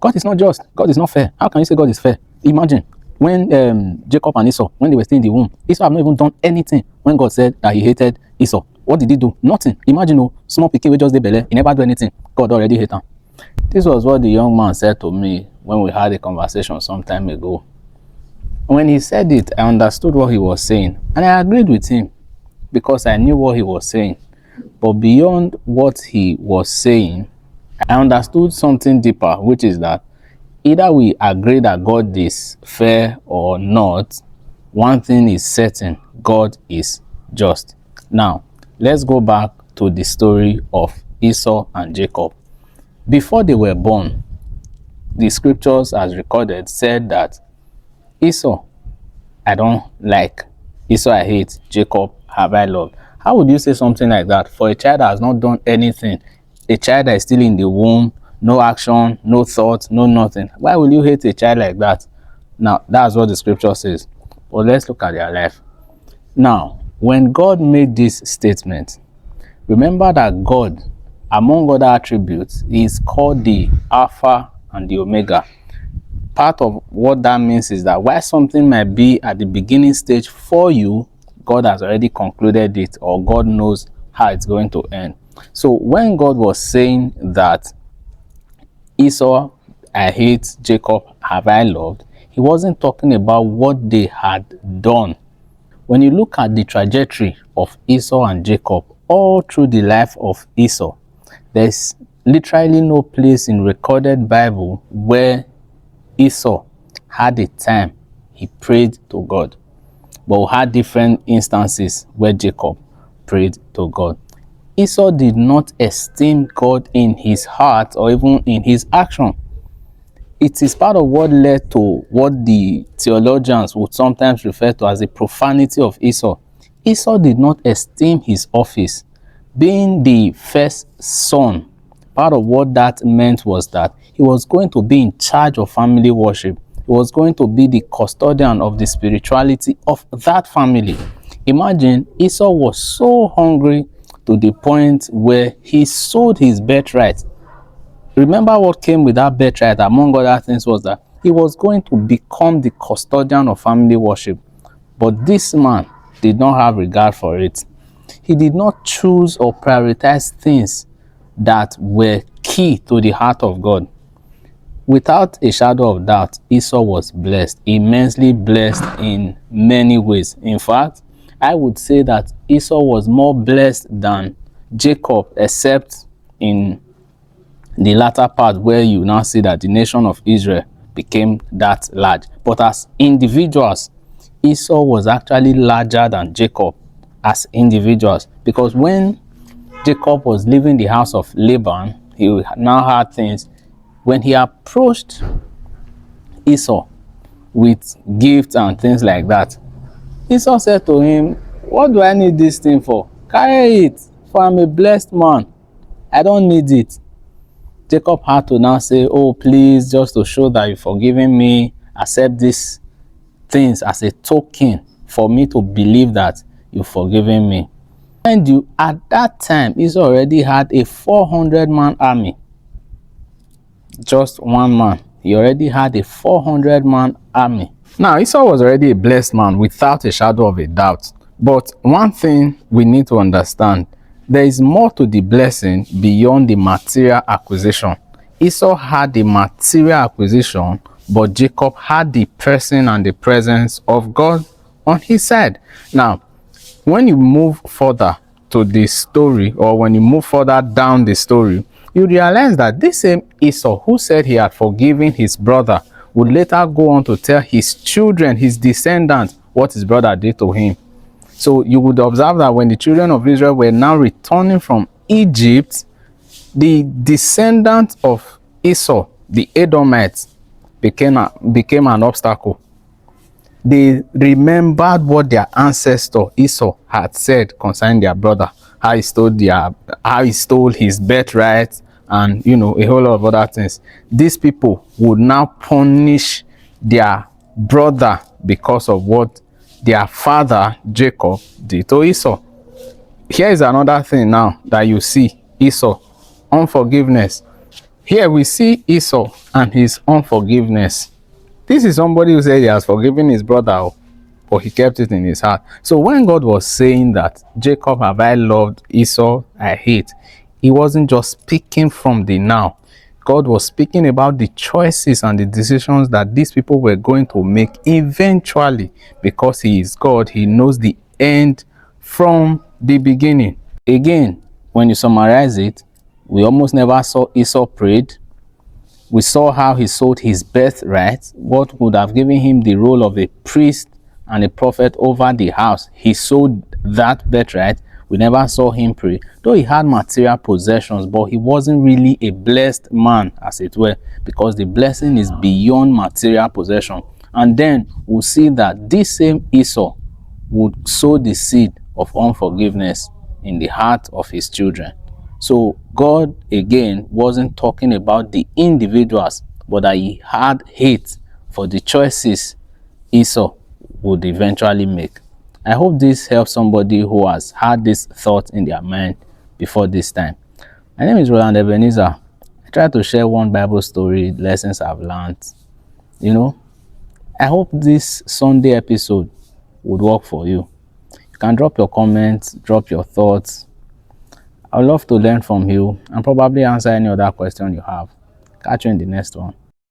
God is not just. God is not fair. How can you say God is fair? Imagine when Jacob and Esau, when they were still in the womb, Esau had not even done anything when God said that he hated Esau. What did he do? Nothing. Imagine, oh, small pikin wey just dey belle, he never do anything. God already hate him. This was what the young man said to me when we had a conversation some time ago. When he said it, I understood what he was saying, and I agreed with him because I knew what he was saying. But beyond what he was saying, I understood something deeper, which is that either we agree that God is fair or not, one thing is certain: God is just. Now, let's go back to the story of Esau and Jacob. Before they were born, the scriptures, as recorded, said that Esau I don't like, Esau I hate, Jacob have I loved. How would you say something like that for a child that has not done anything? A child that is still in the womb, no action, no thought, no nothing. Why will you hate a child like that? Now, that's what the scripture says. But let's look at their life. Now, when God made this statement, remember that God, among other attributes, is called the Alpha and the Omega. Part of what that means is that while something might be at the beginning stage for you, God has already concluded it, or God knows how it's going to end. So when God was saying that Esau I hate, Jacob have I loved, he wasn't talking about what they had done. When you look at the trajectory of Esau and Jacob all through the life of Esau, there's literally no place in recorded Bible where Esau had a time he prayed to God, but we had different instances where Jacob prayed to God. Esau did not esteem God in his heart or even in his action. It is part of what led to what the theologians would sometimes refer to as the profanity of Esau. Esau did not esteem his office. Being the first son, part of what that meant was that he was going to be in charge of family worship. He was going to be the custodian of the spirituality of that family. Imagine, Esau was so hungry to the point where he sold his birthright. Remember what came with that birthright, among other things, was that he was going to become the custodian of family worship. But this man did not have regard for it. He did not choose or prioritize things that were key to the heart of God. Without a shadow of doubt, Esau was blessed, immensely blessed in many ways. In fact, I would say that Esau was more blessed than Jacob, except in the latter part where you now see that the nation of Israel became that large. But as individuals, Esau was actually larger than Jacob as individuals, because when Jacob was leaving the house of Laban, he now had things. When he approached Esau with gifts and things like that, Esau said to him, "What do I need this thing for? Carry it, for I'm a blessed man. I don't need it." Jacob had to now say, "Oh, please, just to show that you've forgiven me, accept these things as a token for me to believe that you've forgiven me." And you, at that time, Esau already had a 400-man army. Just one man. He already had a 400-man army. Now, Esau was already a blessed man without a shadow of a doubt. But one thing we need to understand, there is more to the blessing beyond the material acquisition. Esau had the material acquisition, but Jacob had the person and the presence of God on his side. Now, when you move further to the story, or when you move further down the story, you realize that this same Esau, who said he had forgiven his brother, would later go on to tell his children, his descendants, what his brother did to him. So you would observe that when the children of Israel were now returning from Egypt, the descendants of Esau, the Edomites, became an obstacle. They remembered what their ancestor Esau had said concerning their brother, how he stole his birthright, and a whole lot of other things. These people would now punish their brother because of what their father Jacob did to Esau. Here is another thing now that you see: Esau, unforgiveness. Here we see Esau and his unforgiveness. This is somebody who said he has forgiven his brother, but he kept it in his heart. So when God was saying that Jacob have I loved, Esau I hate, he wasn't just speaking from the now. God was speaking about the choices and the decisions that these people were going to make eventually. Because he is God, he knows the end from the beginning. Again, when you summarize it, we almost never saw Esau prayed. We saw how he sold his birthright, what would have given him the role of a priest and a prophet over the house. He sold that birthright. We never saw him pray. Though he had material possessions, but he wasn't really a blessed man, as it were, because the blessing is beyond material possession. And then we'll see that this same Esau would sow the seed of unforgiveness in the heart of his children. So God again wasn't talking about the individuals, but that he had hate for the choices Esau would eventually make. I hope this helps somebody who has had this thought in their mind before this time. My name is Roland Ebenezer. I try to share one Bible story, lessons I've learned. I hope this Sunday episode would work for you. You can drop your comments, drop your thoughts. I would love to learn from you and probably answer any other question you have. Catch you in the next one.